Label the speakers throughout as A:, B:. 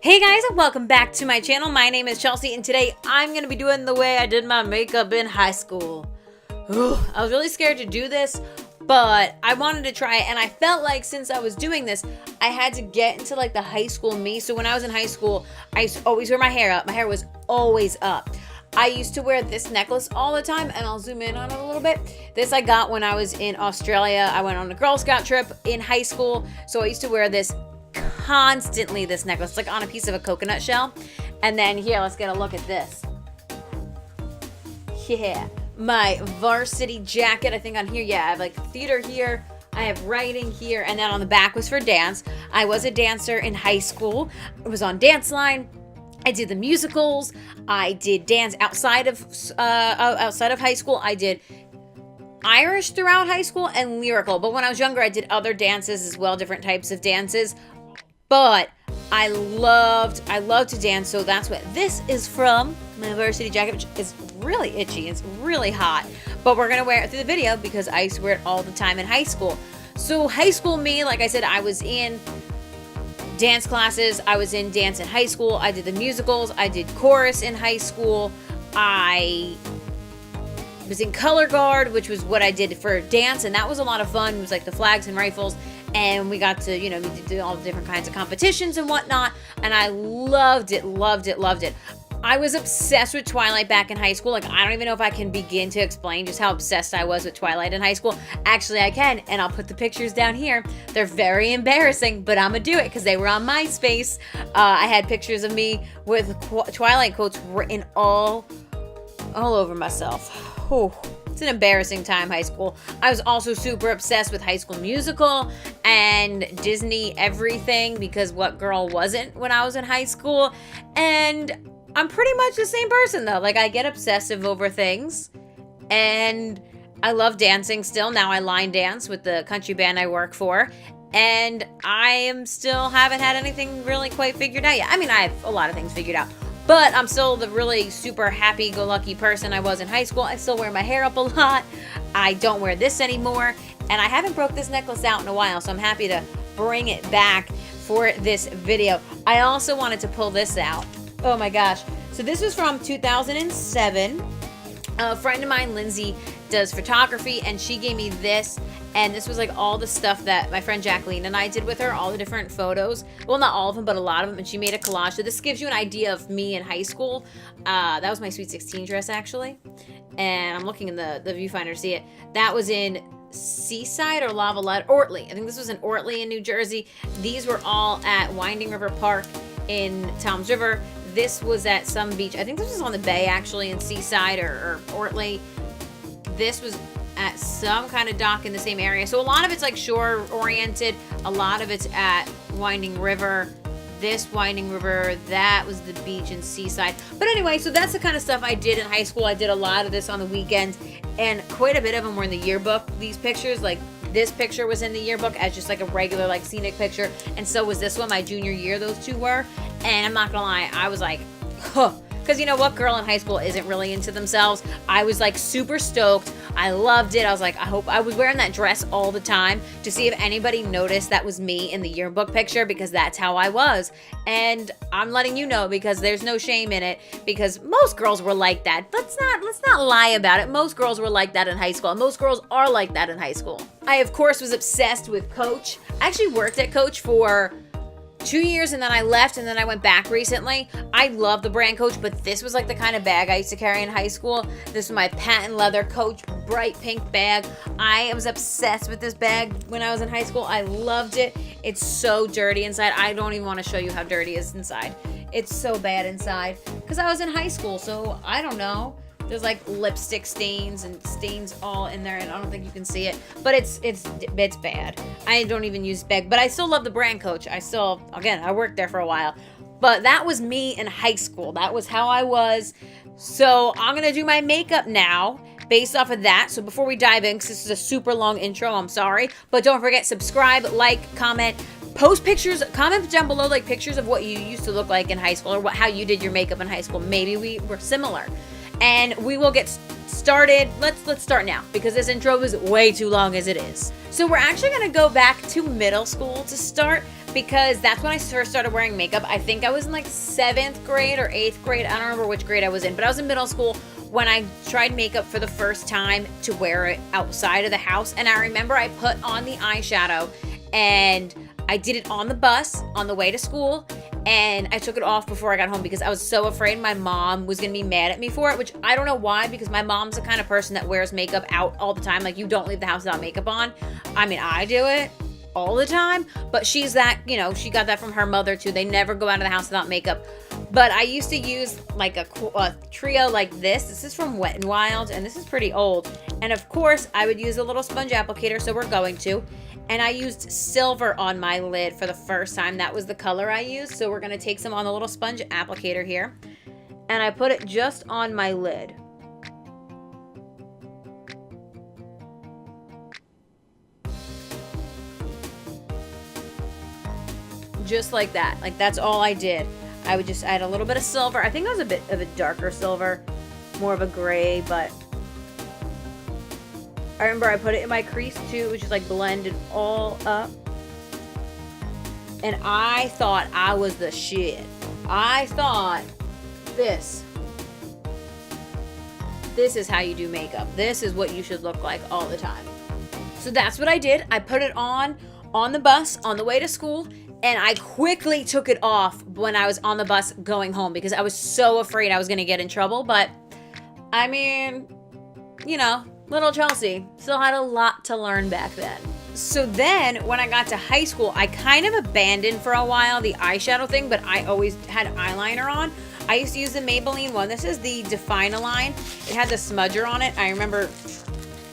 A: Hey guys, and welcome back to my channel. My name is Chelsea, and today I'm going to be doing the way I did my makeup in high school. I was really scared to do this, but I wanted to try it, and I felt like since I was doing this, I had to get into like the high school me. So when I was in high school, I used to always wear my hair up. My hair was always up. I used to wear this necklace all the time, and I'll zoom in on it a little bit. This I got when I was in Australia. I went on a Girl Scout trip in high school, so I used to wear this constantly, this necklace, like on a piece of a coconut shell. And then here, let's get a look at this. Yeah, my varsity jacket, I think on here, yeah, I have like theater here, I have writing here, and then on the back was for dance. I was a dancer in high school. I was on Dance Line. I did the musicals. I did dance outside of high school. I did Irish throughout high school and lyrical. But when I was younger, I did other dances as well, different types of dances. But I loved to dance, so that's what this is from. My varsity jacket, which is really itchy. It's really hot. But we're gonna wear it through the video because I used to wear it all the time in high school. So high school me, like I said, I was in dance classes. I was in dance in high school. I did the musicals. I did chorus in high school. I was in color guard, which was what I did for dance, and that was a lot of fun. It was like the flags and rifles, and we got to, we did do all the different kinds of competitions and whatnot, and I loved it. I was obsessed with Twilight back in high school. Like, I don't even know if I can begin to explain just how obsessed I was with Twilight in high school. Actually, I can, and I'll put the pictures down here. They're very embarrassing, but I'm gonna do it because they were on MySpace. I had pictures of me with Twilight quotes written all over myself. Whew. It's an embarrassing time, high school. I was also super obsessed with High School Musical and Disney everything, because what girl wasn't when I was in high school? And I'm pretty much the same person though. Like, I get obsessive over things, and I love dancing still. Now I line dance with the country band I work for, and I am still haven't had anything really quite figured out yet. I mean, I have a lot of things figured out, but I'm still the really super happy-go-lucky person I was in high school. I still wear my hair up a lot. I don't wear this anymore, and I haven't broke this necklace out in a while, so I'm happy to bring it back for this video. I also wanted to pull this out. Oh my gosh. So this was from 2007. A friend of mine, Lindsay, does photography, and she gave me this, and this was like all the stuff that my friend Jacqueline and I did with her, all the different photos. Well, not all of them, but a lot of them, and she made a collage. So this gives you an idea of me in high school. That was my Sweet 16 dress, actually. And I'm looking in the viewfinder to see it. That was in Seaside or Lavalette, Ortley. I think this was in Ortley in New Jersey. These were all at Winding River Park in Toms River. This was at some beach. I think this was on the bay, actually, in Seaside or Ortley. This was at some kind of dock in the same area. So a lot of it's like shore oriented. A lot of it's at Winding River. This Winding River, that was the beach in Seaside. But anyway, so that's the kind of stuff I did in high school. I did a lot of this on the weekends, and quite a bit of them were in the yearbook. These pictures, like this picture was in the yearbook as just like a regular like scenic picture, and so was this one my junior year. Those two were, and I'm not gonna lie, I was like, huh. Because you know what girl in high school isn't really into themselves? I was like super stoked. I loved it. I was like, I hope I was wearing that dress all the time to see if anybody noticed that was me in the yearbook picture, because that's how I was. And I'm letting you know, because there's no shame in it, because most girls were like that. Let's not lie about it. Most girls were like that in high school. Most girls are like that in high school. I, of course, was obsessed with Coach. I actually worked at Coach for 2 years, and then I left, and then I went back recently. I love the brand Coach, but this was like the kind of bag I used to carry in high school. This was my patent leather Coach bright pink bag. I was obsessed with this bag when I was in high school. I loved it. It's so dirty inside. I don't even want to show you how dirty it is inside. It's so bad inside because I was in high school, so I don't know. There's like lipstick stains and stains all in there, and I don't think you can see it, but it's bad. I don't even use bag, but I still love the brand Coach. Again, I worked there for a while, but that was me in high school. That was how I was. So I'm gonna do my makeup now based off of that. So before we dive in, because this is a super long intro, I'm sorry, but don't forget, subscribe, like, comment, post pictures, comment down below like pictures of what you used to look like in high school, or how you did your makeup in high school. Maybe we were similar. And we will get started. Let's start now, because this intro is way too long as it is. So we're actually going to go back to middle school to start, because that's when I first started wearing makeup. I think I was in like 7th grade or 8th grade. I don't remember which grade I was in, but I was in middle school when I tried makeup for the first time to wear it outside of the house. And I remember I put on the eyeshadow and I did it on the bus on the way to school, and I took it off before I got home because I was so afraid my mom was gonna be mad at me for it, which I don't know why, because my mom's the kind of person that wears makeup out all the time. Like, you don't leave the house without makeup on. I mean, I do it all the time, but she's that, you know, she got that from her mother too. They never go out of the house without makeup. But I used to use like a trio like this. This is from Wet n Wild, and this is pretty old. And of course, I would use a little sponge applicator, so we're going to. And I used silver on my lid for the first time. That was the color I used. So we're going to take some on the little sponge applicator here. And I put it just on my lid. Just like that. Like, that's all I did. I would just add a little bit of silver. I think it was a bit of a darker silver, more of a gray, but I remember I put it in my crease too. It was just like blended all up. And I thought I was the shit. I thought this is how you do makeup. This is what you should look like all the time. So that's what I did. I put it on the bus on the way to school, and I quickly took it off when I was on the bus going home because I was so afraid I was going to get in trouble. But I mean, you know, little Chelsea still had a lot to learn back then. So then when I got to high school, I kind of abandoned for a while the eyeshadow thing, but I always had eyeliner on. I used to use the Maybelline one. This is the Define-A-Line. It has a smudger on it. I remember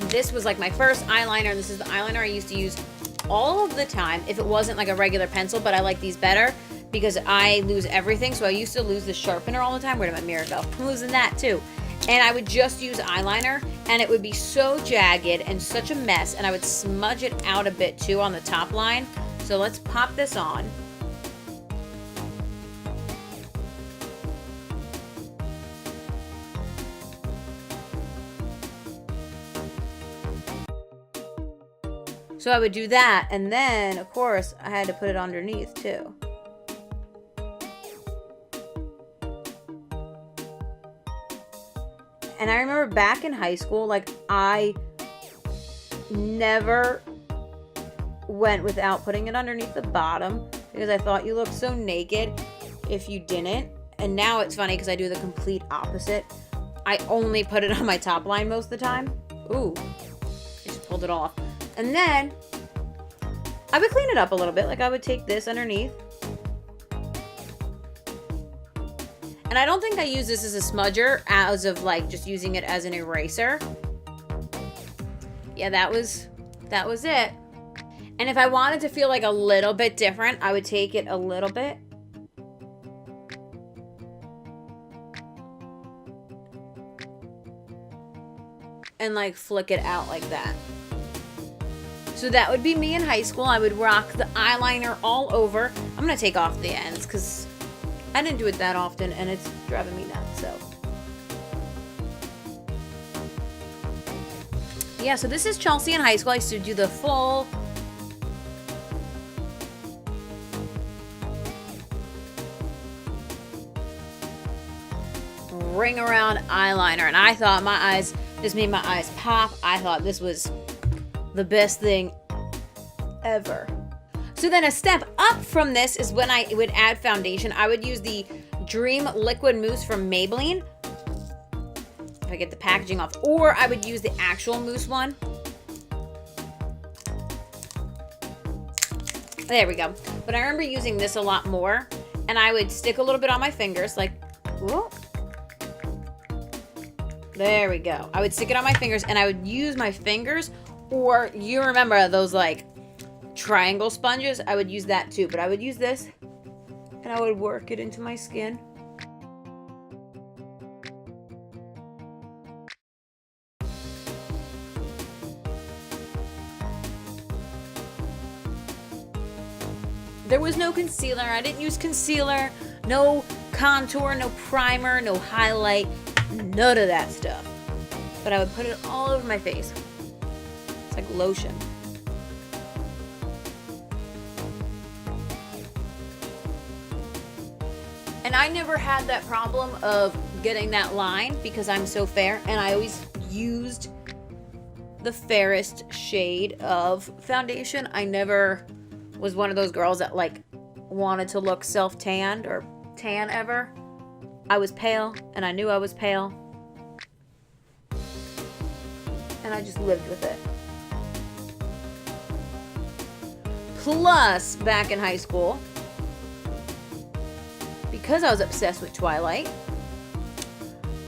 A: this was like my first eyeliner, and this is the eyeliner I used to use all of the time if it wasn't like a regular pencil, but I like these better because I lose everything. So I used to lose the sharpener all the time. Where did my mirror go? I'm losing that too. And I would just use eyeliner, and it would be so jagged and such a mess, and I would smudge it out a bit too on the top line. So let's pop this on. So I would do that, and then, of course, I had to put it underneath, too. And I remember back in high school, like, I never went without putting it underneath the bottom because I thought you looked so naked if you didn't. And now it's funny because I do the complete opposite. I only put it on my top line most of the time. Ooh, I just pulled it off. And then I would clean it up a little bit. Like, I would take this underneath. And I don't think I use this as a smudger as of like just using it as an eraser. Yeah, that was it. And if I wanted to feel like a little bit different, I would take it a little bit. And like flick it out like that. So that would be me in high school. I would rock the eyeliner all over. I'm going to take off the ends because I didn't do it that often and it's driving me nuts. So yeah, so this is Chelsea in high school. I used to do the full ring around eyeliner, and I thought this made my eyes pop. I thought this was the best thing ever. So then a step up from this is when I would add foundation. I would use the Dream Liquid Mousse from Maybelline. If I get the packaging off. Or I would use the actual mousse one. There we go. But I remember using this a lot more. And I would stick a little bit on my fingers. Like, whoop. There we go. I would stick it on my fingers and I would use my fingers. Or you remember those like triangle sponges? I would use that too. But I would use this and I would work it into my skin. There was no concealer. I didn't use concealer. No contour, no primer, no highlight. None of that stuff. But I would put it all over my face. It's like lotion. And I never had that problem of getting that line because I'm so fair, and I always used the fairest shade of foundation. I never was one of those girls that like wanted to look self-tanned or tan ever. I was pale, and I knew I was pale, and I just lived with it. Plus, back in high school, because I was obsessed with Twilight,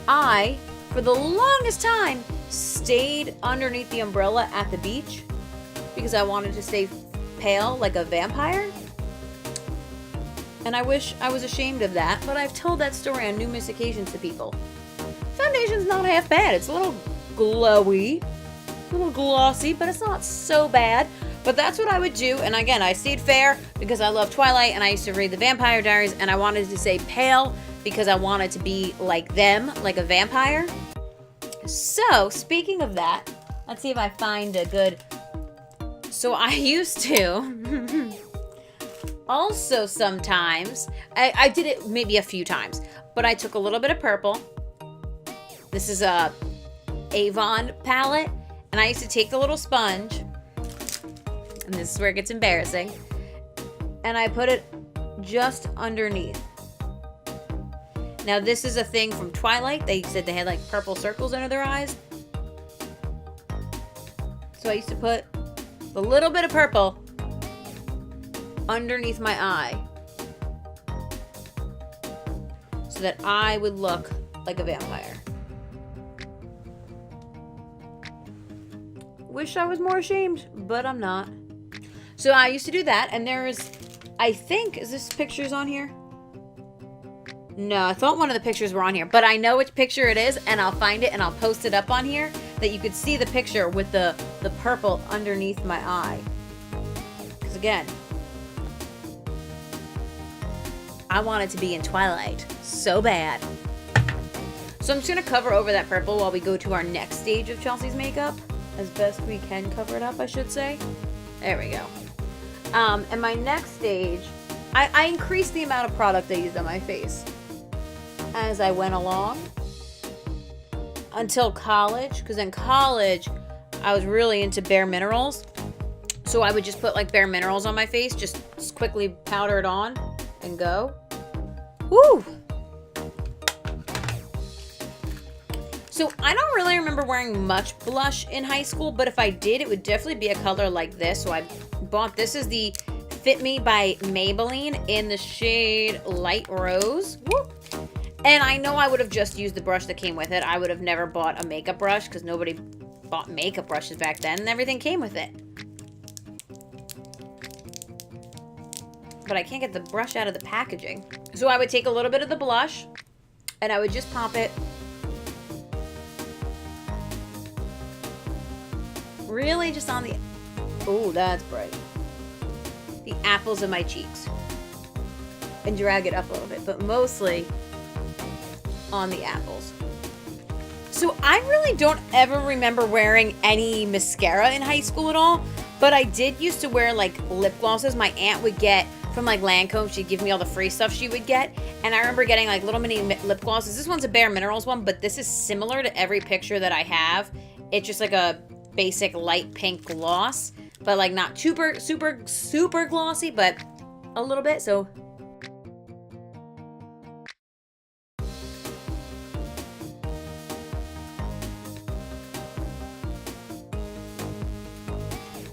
A: I, for the longest time, stayed underneath the umbrella at the beach because I wanted to stay pale like a vampire. And I wish I was ashamed of that, but I've told that story on numerous occasions to people. Foundation's not half bad. It's a little glowy, a little glossy, but it's not so bad. But that's what I would do. And again, I stayed fair because I love Twilight and I used to read the Vampire Diaries, and I wanted to stay pale because I wanted to be like them, like a vampire. So, speaking of that, let's see if I find a good... So I used to... Also, sometimes, I did it maybe a few times, but I took a little bit of purple. This is a Avon palette, and I used to take the little sponge, and this is where it gets embarrassing, and I put it just underneath. Now, this is a thing from Twilight. They said they had like purple circles under their eyes. So I used to put a little bit of purple underneath my eye so that I would look like a vampire. Wish I was more ashamed, but I'm not. So I used to do that, and there is, I think, is this pictures on here? No, I thought one of the pictures were on here, but I know which picture it is, and I'll find it and I'll post it up on here that you could see the picture with the purple underneath my eye. Because again, I wanted to be in Twilight so bad. So I'm just going to cover over that purple while we go to our next stage of Chelsea's makeup. As best we can cover it up, I should say. There we go. And my next stage, I increased the amount of product I used on my face as I went along until college. Because in college, I was really into Bare Minerals. So I would just put like Bare Minerals on my face, just quickly powder it on and go. Woo! So I don't really remember wearing much blush in high school, but if I did, it would definitely be a color like this. So I bought, this is the Fit Me by Maybelline in the shade Light Rose. Woo! And I know I would have just used the brush that came with it. I would have never bought a makeup brush because nobody bought makeup brushes back then, and everything came with it. But I can't get the brush out of the packaging. So I would take a little bit of the blush and I would just pop it really just on the, oh, that's bright, the apples of my cheeks, and drag it up a little bit, but mostly on the apples. So I really don't ever remember wearing any mascara in high school at all, but I did used to wear like lip glosses. My aunt would get from like Lancome. She'd give me all the free stuff she would get, and I remember getting like little mini lip glosses. This one's a Bare Minerals one, but this is similar to every picture that I have. It's just like a basic light pink gloss, but like not super glossy, but a little bit. So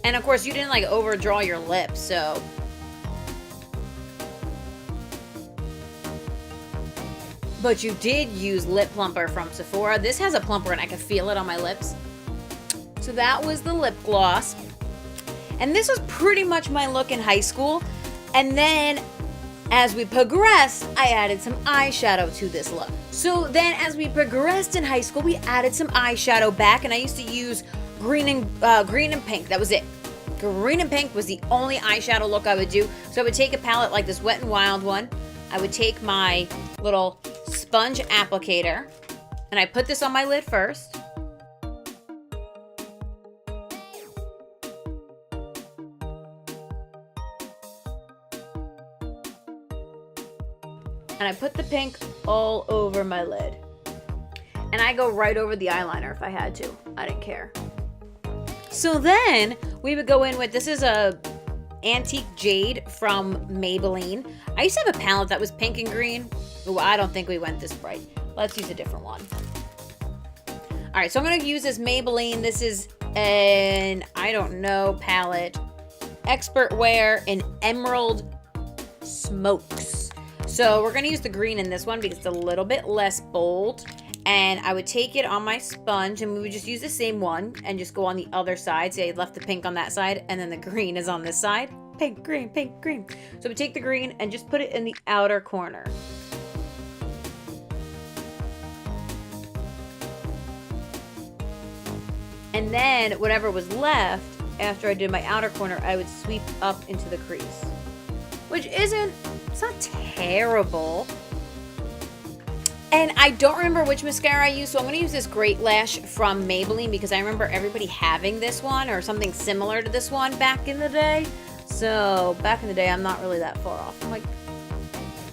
A: and of course you didn't like overdraw your lips, so but you did use lip plumper from Sephora. This has a plumper and I could feel it on my lips. So that was the lip gloss. And this was pretty much my look in high school. And then as we progressed, I added some eyeshadow to this look. So then as we progressed in high school, we added some eyeshadow back, and I used to use green and pink. That was it. Green and pink was the only eyeshadow look I would do. So I would take a palette like this Wet n Wild one. I would take my little sponge applicator and I put this on my lid first. And I put the pink all over my lid. And I go right over the eyeliner if I had to. I didn't care. So then we would go in with, this is a antique jade from Maybelline. I used to have a palette that was pink and green. Ooh, I don't think we went this bright. Let's use a different one. All right, so I'm gonna use this Maybelline. This is an, I don't know, palette. Expert Wear in Emerald Smokes. So we're gonna use the green in this one because it's a little bit less bold. And I would take it on my sponge and we would just use the same one and just go on the other side. See, I left the pink on that side and then the green is on this side. Pink, green, pink, green. So we take the green and just put it in the outer corner. And then whatever was left after I did my outer corner, I would sweep up into the crease. Which isn't, it's not terrible. And I don't remember which mascara I used, so I'm going to use this Great Lash from Maybelline because I remember everybody having this one or something similar to this one back in the day. So back in the day, I'm not really that far off. I'm like,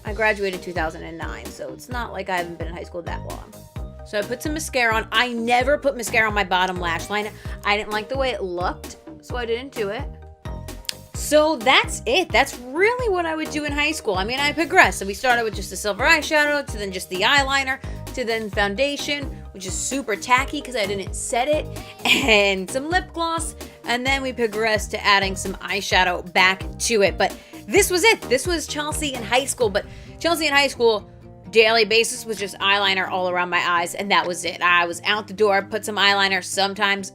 A: I graduated 2009, so it's not like I haven't been in high school that long. So I put some mascara on. I never put mascara on my bottom lash line. I didn't like the way it looked, so I didn't do it. So that's it. That's really what I would do in high school. I mean, I progressed. So we started with just the silver eyeshadow, to then just the eyeliner, to then foundation, which is super tacky because I didn't set it, and some lip gloss. And then we progressed to adding some eyeshadow back to it. But this was it. This was Chelsea in high school. But Chelsea in high school, daily basis was just eyeliner all around my eyes, and that was it. I was out the door, put some eyeliner. Sometimes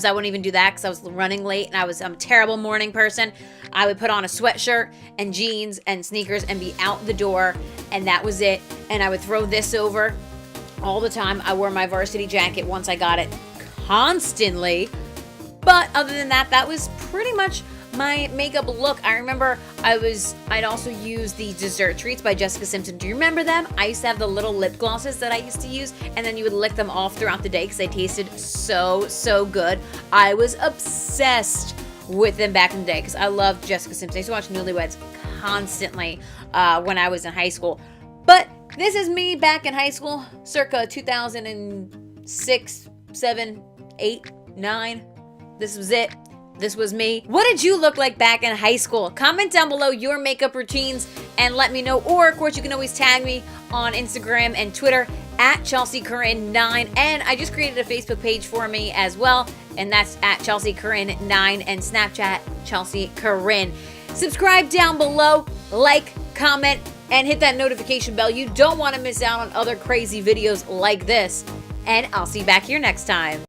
A: I wouldn't even do that because I was running late and I'm a terrible morning person. I would put on a sweatshirt and jeans and sneakers and be out the door, and that was it. And I would throw this over all the time. I wore my varsity jacket once I got it constantly. But other than that, that was pretty much my makeup look. I remember I'd also use the Dessert Treats by Jessica Simpson. Do you remember them? I used to have the little lip glosses that I used to use, and then you would lick them off throughout the day because they tasted so good. I was obsessed with them back in the day because I loved Jessica Simpson. I used to watch Newlyweds constantly when I was in high school. But this is me back in high school, circa 2006, 7, 8, 9. This was it. This was me. What did you look like back in high school? Comment down below your makeup routines and let me know. Or, of course, you can always tag me on Instagram and Twitter at ChelseaCorinne9. And I just created a Facebook page for me as well. And that's at ChelseaCorinne9 and Snapchat Chelsea Corinne. Subscribe down below, like, comment, and hit that notification bell. You don't want to miss out on other crazy videos like this. And I'll see you back here next time.